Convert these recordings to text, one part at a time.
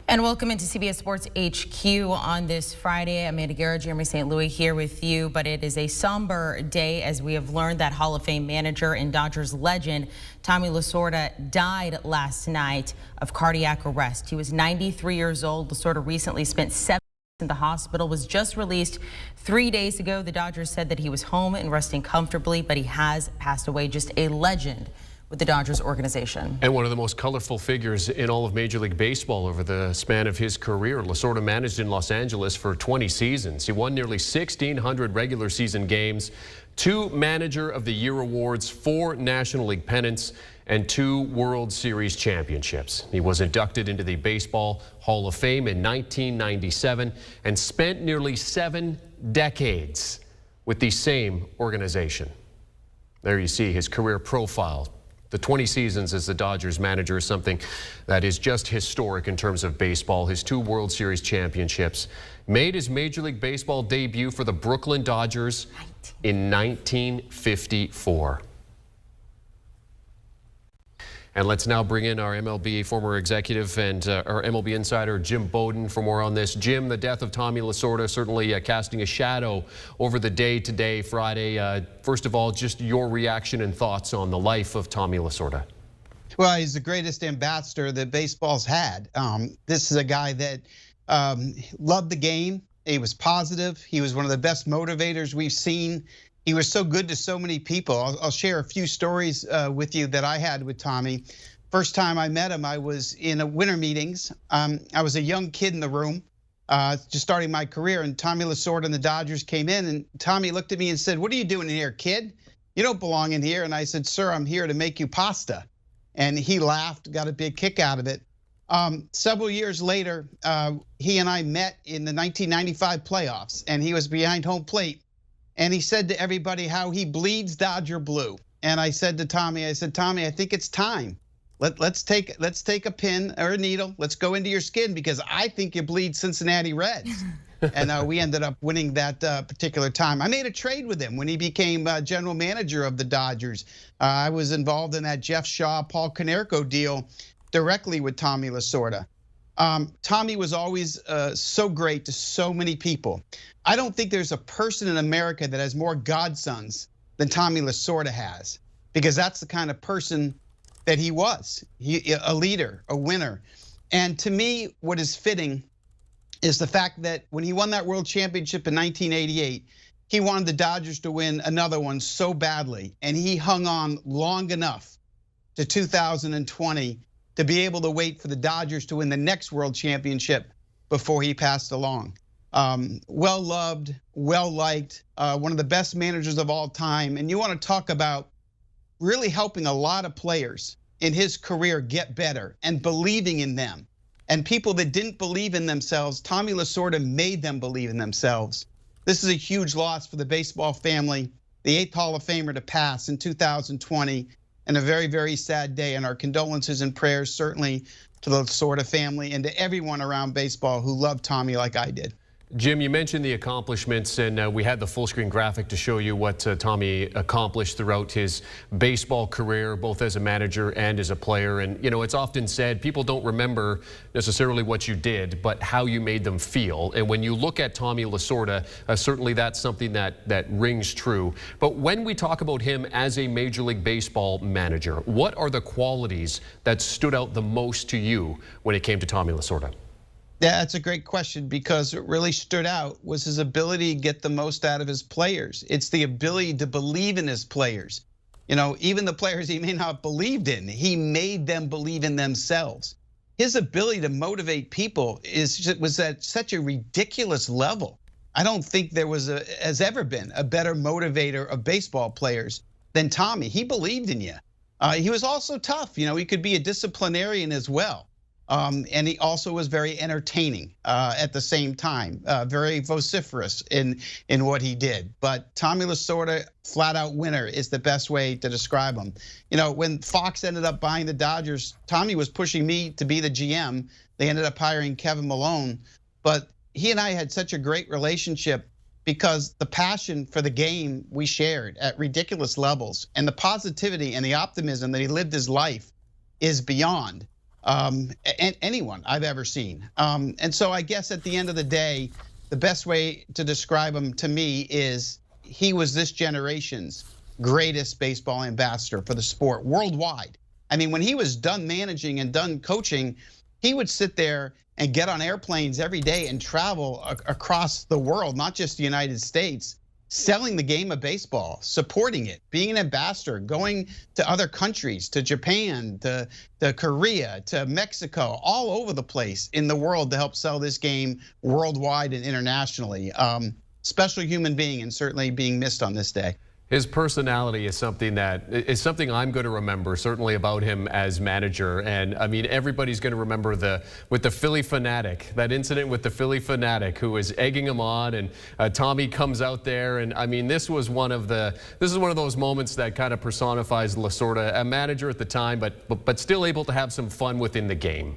And welcome into CBS Sports HQ on this Friday. Amanda Guerra, Jeremy St. Louis here with you, but it is a somber day as we have learned that Hall of Fame manager and Dodgers legend Tommy Lasorda died last night of cardiac arrest. He was 93 years old. Lasorda recently spent 7 days in the hospital, was just released 3 days ago. The Dodgers said that he was home and resting comfortably, but he has passed away. Just a legend with the Dodgers organization. And one of the most colorful figures in all of Major League Baseball over the span of his career. Lasorda managed in Los Angeles for 20 seasons. He won nearly 1,600 regular season games, 2 Manager of the Year awards, 4 National League pennants, and 2 World Series championships. He was inducted into the Baseball Hall of Fame in 1997 and spent nearly 7 decades with the same organization. There you see his career profile. The 20 seasons as the Dodgers manager is something that is just historic in terms of baseball. His 2 World Series championships, made his Major League Baseball debut for the Brooklyn Dodgers in 1954. And let's now bring in our MLB former executive and our MLB insider, Jim Bowden, for more on this. Jim, the death of Tommy Lasorda certainly casting a shadow over the day today, Friday. First of all, just your reaction and thoughts on the life of Tommy Lasorda. Well, he's the greatest ambassador that baseball's had. This is a guy that loved the game. He was positive. He was one of the best motivators we've seen. He was so good to so many people. I'll share a few stories with you that I had with Tommy. First time I met him, I was in a winter meetings. I was a young kid in the room, just starting my career, and Tommy Lasorda and the Dodgers came in, and Tommy looked at me and said, "What are you doing in here, kid? You don't belong in here." And I said, "Sir, I'm here to make you pasta." And he laughed, got a big kick out of it. Several years later, he and I met in the 1995 playoffs, and he was behind home plate. And he said to everybody how he bleeds Dodger blue. And I said to Tommy, I think it's time. Let's take a pin or a needle. Let's go into your skin because I think you bleed Cincinnati Reds. And we ended up winning that particular time. I made a trade with him when he became general manager of the Dodgers. I was involved in that Jeff Shaw, Paul Konerko deal directly with Tommy Lasorda. Tommy was always so great to so many people. I don't think there's a person in America that has more godsons than Tommy Lasorda has, because that's the kind of person that he was. A leader, a winner. And to me, what is fitting is the fact that when he won that world championship in 1988, he wanted the Dodgers to win another one so badly, and he hung on long enough to 2020 to be able to wait for the Dodgers to win the next world championship before he passed along. Well loved, well liked, one of the best managers of all time. And you want to talk about really helping a lot of players in his career get better and believing in them. And people that didn't believe in themselves, Tommy Lasorda made them believe in themselves. This is a huge loss for the baseball family, the 8th Hall of Famer to pass in 2020. And a very, very sad day, and our condolences and prayers certainly to the Lasorda family and to everyone around baseball who loved Tommy like I did. Jim, you mentioned the accomplishments, and we had the full screen graphic to show you what Tommy accomplished throughout his baseball career, both as a manager and as a player. And, you know, it's often said people don't remember necessarily what you did, but how you made them feel. And when you look at Tommy Lasorda, certainly that's something that rings true. But when we talk about him as a Major League Baseball manager, what are the qualities that stood out the most to you when it came to Tommy Lasorda? Yeah, that's a great question, because what really stood out was his ability to get the most out of his players. It's the ability to believe in his players. You know, even the players he may not have believed in, he made them believe in themselves. His ability to motivate people was at such a ridiculous level. I don't think there has ever been a better motivator of baseball players than Tommy. He believed in you. He was also tough. You know, he could be a disciplinarian as well. And he also was very entertaining at the same time, very vociferous in what he did. But Tommy Lasorda, flat out winner, is the best way to describe him. You know, when Fox ended up buying the Dodgers, Tommy was pushing me to be the GM. They ended up hiring Kevin Malone. But he and I had such a great relationship because the passion for the game we shared at ridiculous levels, and the positivity and the optimism that he lived his life is beyond. anyone I've ever seen. And so I guess at the end of the day, the best way to describe him to me is he was this generation's greatest baseball ambassador for the sport worldwide. I mean, when he was done managing and done coaching, he would sit there and get on airplanes every day and travel across the world, not just the United States, selling the game of baseball, supporting it, being an ambassador, going to other countries, to Japan, to Korea, to Mexico, all over the place in the world to help sell this game worldwide and internationally. Special human being, and certainly being missed on this day. His personality is something I'm going to remember, certainly about him as manager. And I mean, everybody's going to remember with the Philly fanatic, that incident with the Philly fanatic who was egging him on, and Tommy comes out there, and I mean, this is one of those moments that kind of personifies Lasorda, a manager at the time, but still able to have some fun within the game.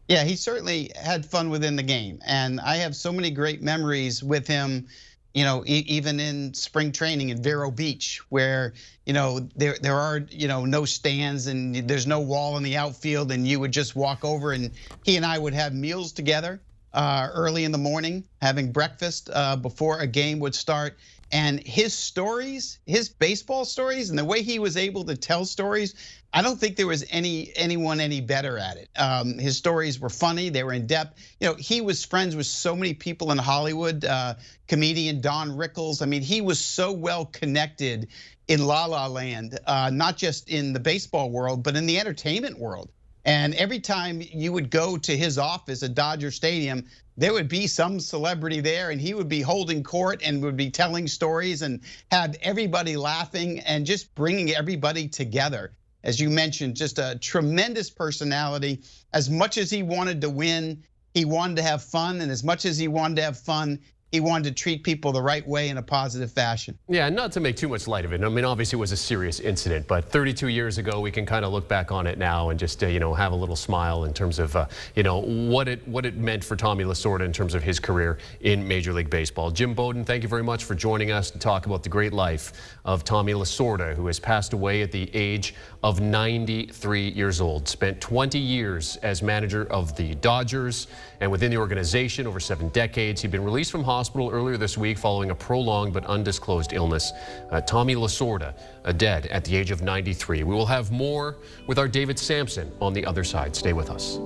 Yeah, he certainly had fun within the game, and I have so many great memories with him. You know, even in spring training in Vero Beach, where there are no stands and there's no wall in the outfield, and you would just walk over, and he and I would have meals together early in the morning, having breakfast before a game would start. And his stories, his baseball stories, and the way he was able to tell stories, I don't think there was anyone any better at it. His stories were funny, they were in depth. He was friends with so many people in Hollywood, comedian Don Rickles. I mean, he was so well connected in La La Land, not just in the baseball world, but in the entertainment world. And every time you would go to his office at Dodger Stadium, there would be some celebrity there, and he would be holding court and would be telling stories and have everybody laughing and just bringing everybody together. As you mentioned, just a tremendous personality. As much as he wanted to win, he wanted to have fun, and as much as he wanted to have fun, he wanted to treat people the right way in a positive fashion. Yeah, not to make too much light of it. I mean, obviously it was a serious incident, but 32 years ago, we can kind of look back on it now and just have a little smile in terms of what it meant for Tommy Lasorda in terms of his career in Major League Baseball. Jim Bowden, thank you very much for joining us to talk about the great life of Tommy Lasorda, who has passed away at the age of 93 years old. Spent 20 years as manager of the Dodgers and within the organization over 7 decades. He'd been released from hospital earlier this week following a prolonged but undisclosed illness. Tommy Lasorda, dead at the age of 93. We will have more with our David Sampson on the other side. Stay with us.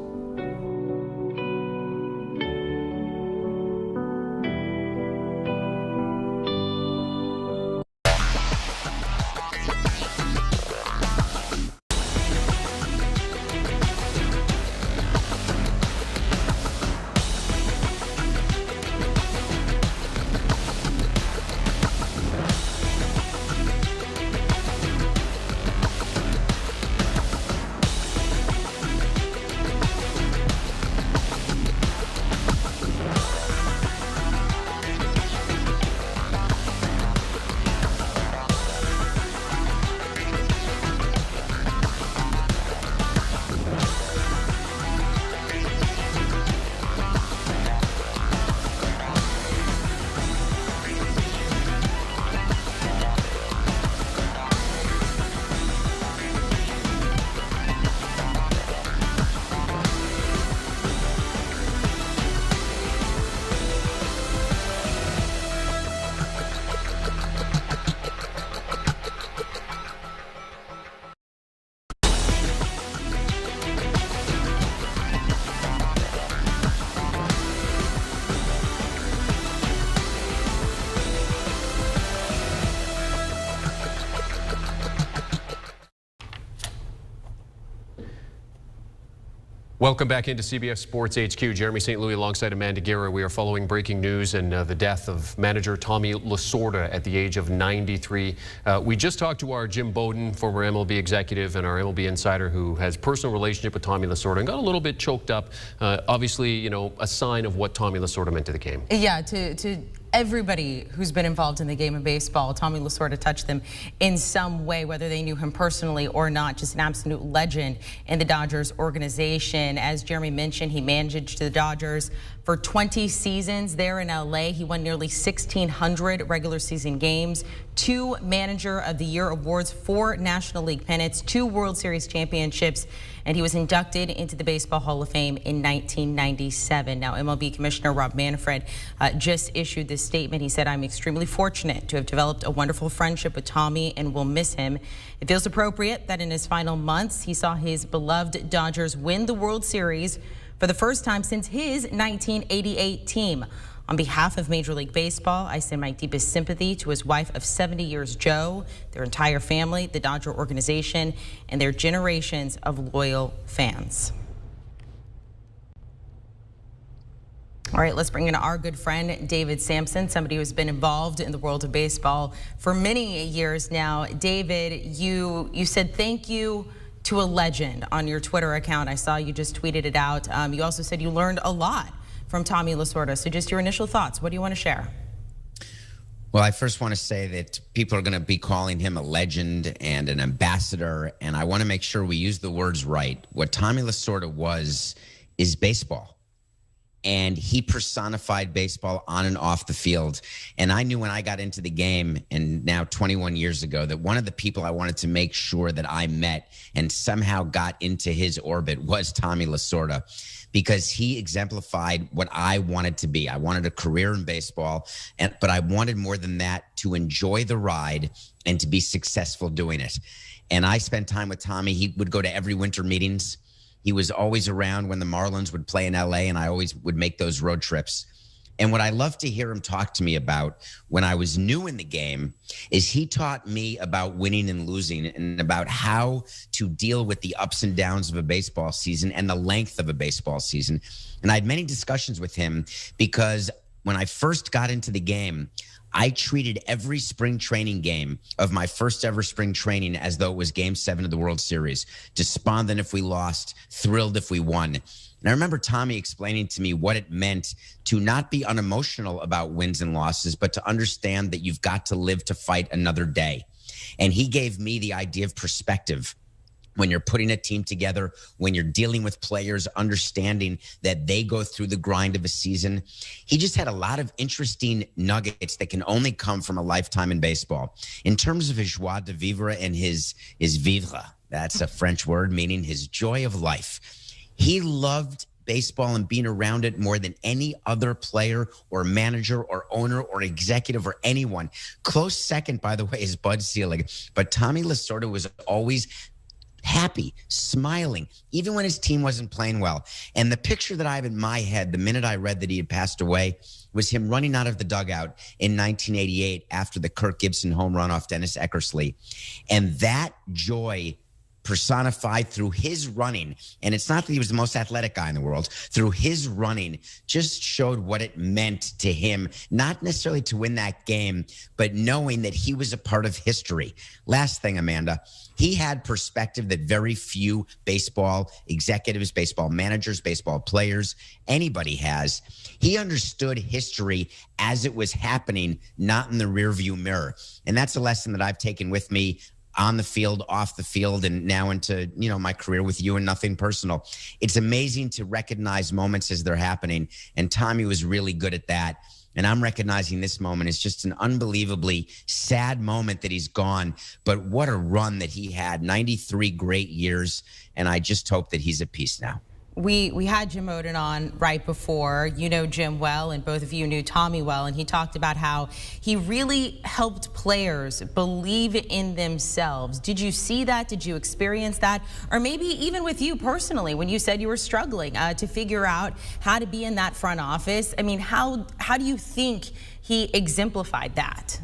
Welcome back into CBS Sports HQ. Jeremy St. Louis alongside Amanda Guerra. We are following breaking news and the death of manager Tommy Lasorda at the age of 93. We just talked to our Jim Bowden, former MLB executive and our MLB insider who has personal relationship with Tommy Lasorda and got a little bit choked up. Obviously, a sign of what Tommy Lasorda meant to the game. Yeah, to everybody who's been involved in the game of baseball, Tommy Lasorda touched them in some way, whether they knew him personally or not. Just an absolute legend in the Dodgers organization. As Jeremy mentioned, he managed the Dodgers for 20 seasons there in LA. He won nearly 1,600 regular season games, 2 Manager of the Year awards, 4 National League pennants, 2 World Series championships, and he was inducted into the Baseball Hall of Fame in 1997. Now, MLB Commissioner Rob Manfred just issued this statement. He said, "I'm extremely fortunate to have developed a wonderful friendship with Tommy and will miss him. It feels appropriate that in his final months, he saw his beloved Dodgers win the World Series for the first time since his 1988 team. On behalf of Major League Baseball, I send my deepest sympathy to his wife of 70 years, Jo, their entire family, the Dodger organization, and their generations of loyal fans." All right, let's bring in our good friend, David Sampson, somebody who's been involved in the world of baseball for many years now. David, you said thank you to a legend on your Twitter account. I saw you just tweeted it out. You also said you learned a lot from Tommy Lasorda. So just your initial thoughts. What do you want to share? Well, I first want to say that people are going to be calling him a legend and an ambassador, and I want to make sure we use the words right. What Tommy Lasorda is baseball. And he personified baseball on and off the field. And I knew when I got into the game, and now 21 years ago, that one of the people I wanted to make sure that I met and somehow got into his orbit was Tommy Lasorda, because he exemplified what I wanted to be. I wanted a career in baseball, but I wanted more than that, to enjoy the ride and to be successful doing it. And I spent time with Tommy. He would go to every winter meetings. He was always around when the Marlins would play in LA, and I always would make those road trips. And what I love to hear him talk to me about when I was new in the game is he taught me about winning and losing and about how to deal with the ups and downs of a baseball season and the length of a baseball season. And I had many discussions with him because when I first got into the game, I treated every spring training game of my first ever spring training as though it was Game 7 of the World Series. Despondent if we lost, thrilled if we won. And I remember Tommy explaining to me what it meant to not be unemotional about wins and losses, but to understand that you've got to live to fight another day. And he gave me the idea of perspective. When you're putting a team together, when you're dealing with players, understanding that they go through the grind of a season. He just had a lot of interesting nuggets that can only come from a lifetime in baseball. In terms of his joie de vivre and his vivre, that's a French word meaning his joy of life. He loved baseball and being around it more than any other player or manager or owner or executive or anyone. Close second, by the way, is Bud Selig. But Tommy Lasorda was always happy, smiling, even when his team wasn't playing well. And the picture that I have in my head, the minute I read that he had passed away, was him running out of the dugout in 1988 after the Kirk Gibson home run off Dennis Eckersley. And that joy personified through his running, and it's not that he was the most athletic guy in the world, through his running just showed what it meant to him, not necessarily to win that game, but knowing that he was a part of history. Last thing, Amanda, he had perspective that very few baseball executives, baseball managers, baseball players, anybody has. He understood history as it was happening, not in the rearview mirror. And that's a lesson that I've taken with me on the field, off the field, and now into, my career with you and nothing personal. It's amazing to recognize moments as they're happening. And Tommy was really good at that. And I'm recognizing this moment is just an unbelievably sad moment that he's gone. But what a run that he had, 93 great years. And I just hope that he's at peace now. We had Jim Oden on right before. You know Jim well, and both of you knew Tommy well, and he talked about how he really helped players believe in themselves. Did you see that? Did you experience that? Or maybe even with you personally, when you said you were struggling to figure out how to be in that front office? I mean, how do you think he exemplified that?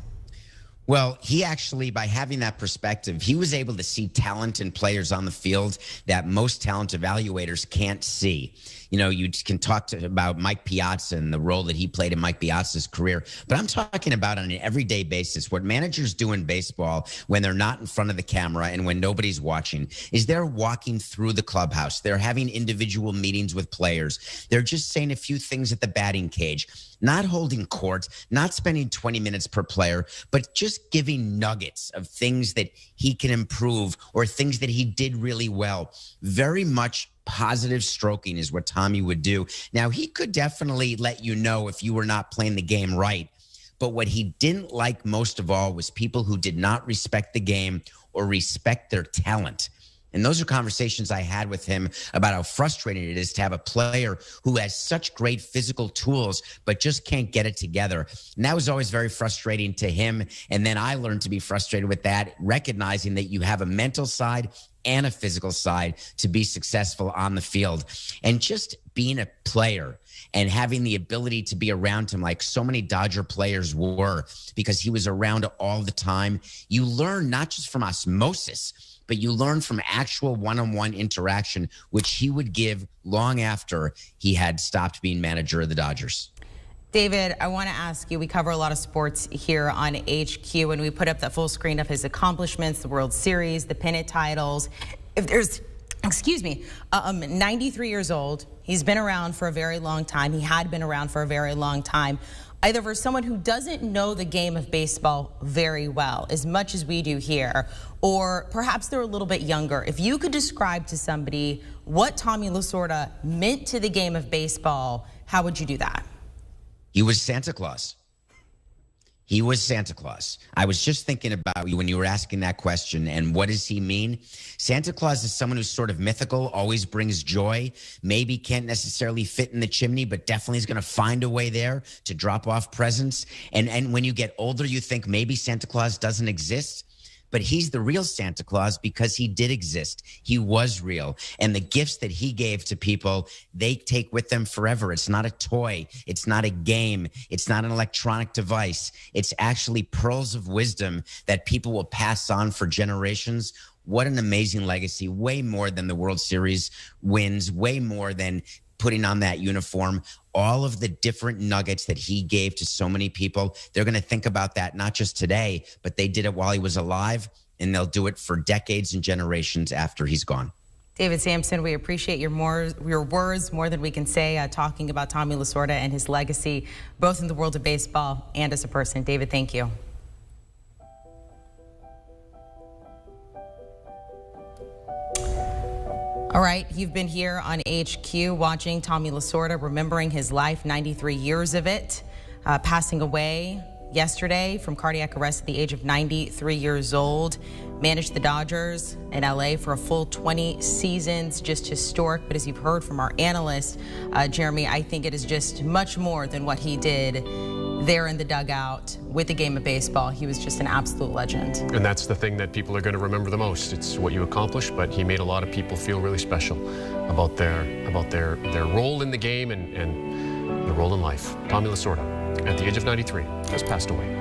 Well, he actually, by having that perspective, he was able to see talent in players on the field that most talent evaluators can't see. You can talk about Mike Piazza and the role that he played in Mike Piazza's career, but I'm talking about on an everyday basis. What managers do in baseball when they're not in front of the camera and when nobody's watching is they're walking through the clubhouse. They're having individual meetings with players. They're just saying a few things at the batting cage, not holding court, not spending 20 minutes per player, but just giving nuggets of things that he can improve or things that he did really well. Very much positive stroking is what Tommy would do. Now, he could definitely let you know if you were not playing the game right. But what he didn't like most of all was people who did not respect the game or respect their talent. And those are conversations I had with him about how frustrating it is to have a player who has such great physical tools, but just can't get it together. And that was always very frustrating to him. And then I learned to be frustrated with that, recognizing that you have a mental side and a physical side to be successful on the field. And just being a player and having the ability to be around him like so many Dodger players were, because he was around all the time, you learn not just from osmosis, but you learn from actual one-on-one interaction, which he would give long after he had stopped being manager of the Dodgers. David, I want to ask you, we cover a lot of sports here on HQ, and we put up that full screen of his accomplishments, the World Series, the pennant titles. If there's, 93 years old, he's been around for a very long time. He had been around for a very long time. Either for someone who doesn't know the game of baseball very well, as much as we do here, or perhaps they're a little bit younger. If you could describe to somebody what Tommy Lasorda meant to the game of baseball, how would you do that? He was Santa Claus. He was Santa Claus. I was just thinking about you when you were asking that question. And what does he mean? Santa Claus is someone who's sort of mythical, always brings joy, maybe can't necessarily fit in the chimney, but definitely is going to find a way there to drop off presents. And when you get older, you think maybe Santa Claus doesn't exist. But he's the real Santa Claus because he did exist. He was real. And the gifts that he gave to people, they take with them forever. It's not a toy. It's not a game. It's not an electronic device. It's actually pearls of wisdom that people will pass on for generations. What an amazing legacy. Way more than the World Series wins, way more than putting on that uniform. All of the different nuggets that he gave to so many people, they're going to think about that not just today, but they did it while he was alive, and they'll do it for decades and generations after he's gone. David Sampson, we appreciate your words more than we can say, talking about Tommy Lasorda and his legacy, both in the world of baseball and as a person. David, thank you. All right, you've been here on HQ watching Tommy Lasorda, remembering his life, 93 years of it, passing away yesterday from cardiac arrest at the age of 93 years old. Managed the Dodgers in LA for a full 20 seasons, just historic. But as you've heard from our analyst, Jeremy, I think it is just much more than what he did there in the dugout with the game of baseball. He was just an absolute legend. And that's the thing that people are going to remember the most. It's what you accomplished, but he made a lot of people feel really special about their role in the game and their role in life. Tommy Lasorda, at the age of 93, has passed away.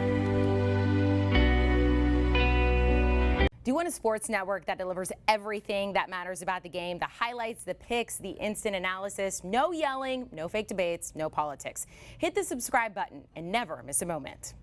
Do you want a sports network that delivers everything that matters about the game? The highlights, the picks, the instant analysis, no yelling, no fake debates, no politics. Hit the subscribe button and never miss a moment.